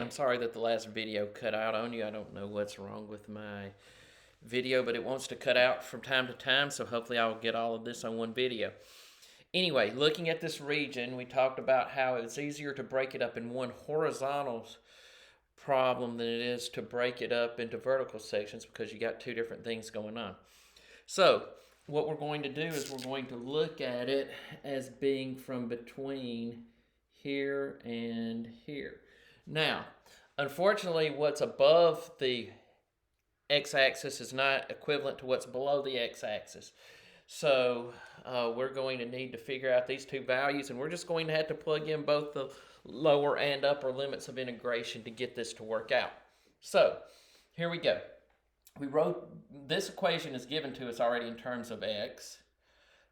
I'm sorry that the last video cut out on you. I don't know what's wrong with my video, but it wants to cut out from time to time, so hopefully I'll get all of this on one video. Anyway, looking at this region, we talked about how it's easier to break it up in one horizontal problem than it is to break it up into vertical sections because you got two different things going on. So what we're going to do is we're going to look at it as being from between here and here. Now, unfortunately, what's above the x-axis is not equivalent to what's below the x-axis. So we're going to need to figure out these two values, and we're just going to have to plug in both the lower and upper limits of integration to get this to work out. So here we go. We wrote, this equation is given to us already in terms of x.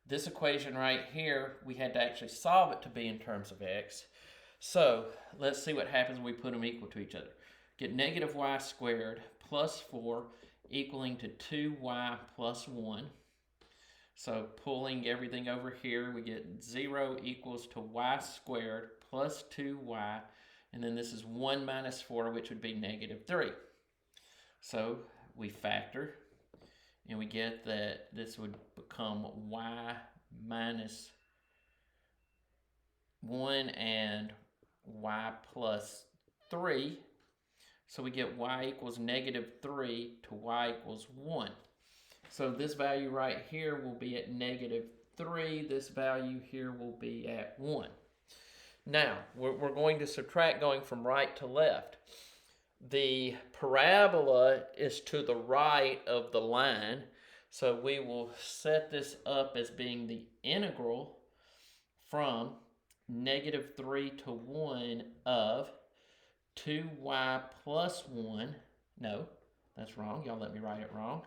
This equation right here, we had to actually solve it to be in terms of x. So let's see what happens when we put them equal to each other. Get negative y squared plus 4 equaling to 2y plus 1. So pulling everything over here, we get 0 equals to y squared plus 2y. And then this is 1 minus 4, which would be negative 3. So we factor, and we get that this would become y minus 1 and y plus 3. So we get y equals negative 3 to y equals 1. So this value right here will be at negative 3. This value here will be at 1. Now, we're going to subtract going from right to left. The parabola is to the right of the line, so we will set this up as being the integral from negative 3 to 1 of 2y plus 1. No, that's wrong. Y'all let me write it wrong.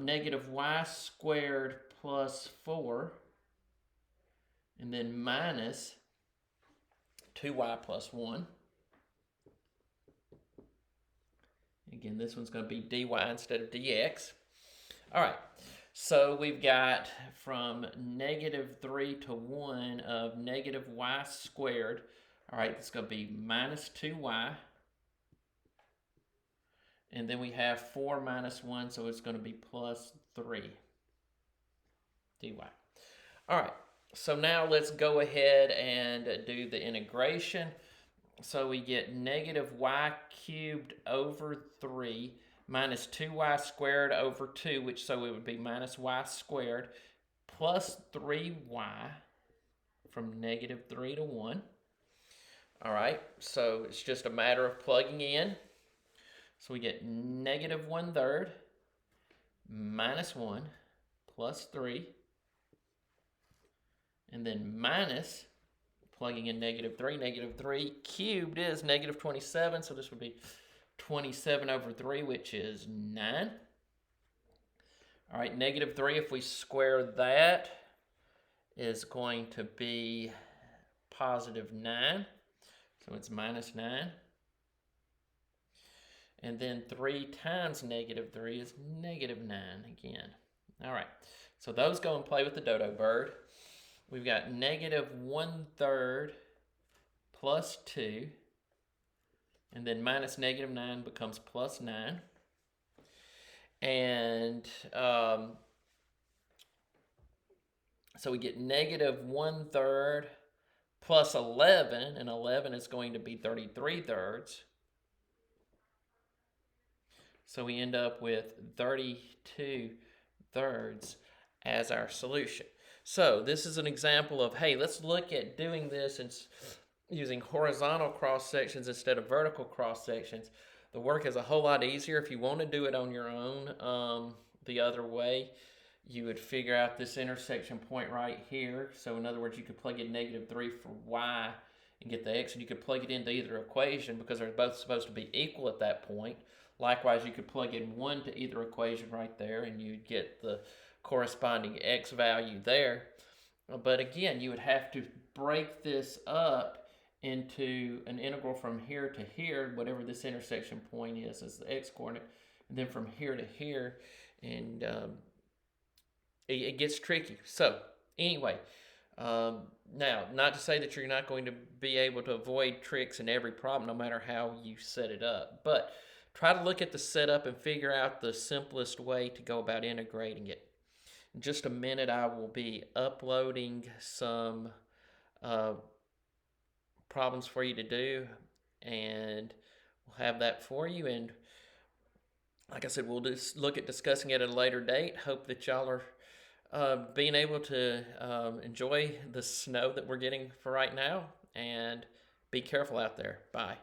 Negative y squared plus 4, and then minus 2y plus 1. Again, this one's going to be dy instead of dx. All right, so we've got from negative 3 to 1 of negative y squared. All right, it's going to be minus 2y. And then we have 4 minus 1, so it's going to be plus 3 dy. All right, so now let's go ahead and do the integration. So we get negative y cubed over 3 minus 2y squared over 2, which so it would be minus y squared plus 3y from negative 3 to 1. All right, so it's just a matter of plugging in. So we get negative 1/3 minus 1 plus 3, and then minus, plugging in negative 3 cubed is negative 27, so this would be 27 over 3, which is 9. All right, negative 3, if we square that, is going to be positive 9, so it's minus 9. And then 3 times negative 3 is negative 9 again. All right, so those go and play with the dodo bird. We've got negative 1/3 plus 2, and then minus negative 9 becomes plus 9. And so we get negative 1/3 plus 11, and 11 is going to be 33/3. So we end up with 32/3 as our solution. So this is an example of, hey, let's look at doing this and using horizontal cross sections instead of vertical cross sections. The work is a whole lot easier. If you want to do it on your own the other way, you would figure out this intersection point right here. So in other words, you could plug in negative 3 for y and get the x, and you could plug it into either equation because they're both supposed to be equal at that point. Likewise, you could plug in 1 to either equation right there, and you'd get the corresponding x value there. But again, you would have to break this up into an integral from here to here, whatever this intersection point is as the x-coordinate, and then from here to here, and it gets tricky. So anyway, Now, not to say that you're not going to be able to avoid tricks in every problem, no matter how you set it up, but try to look at the setup and figure out the simplest way to go about integrating it. In just a minute, I will be uploading some uh, problems for you to do, and we'll have that for you. And like I said, we'll just look at discussing it at a later date. Hope that y'all are being able to enjoy the snow that we're getting for right now, and be careful out there. Bye.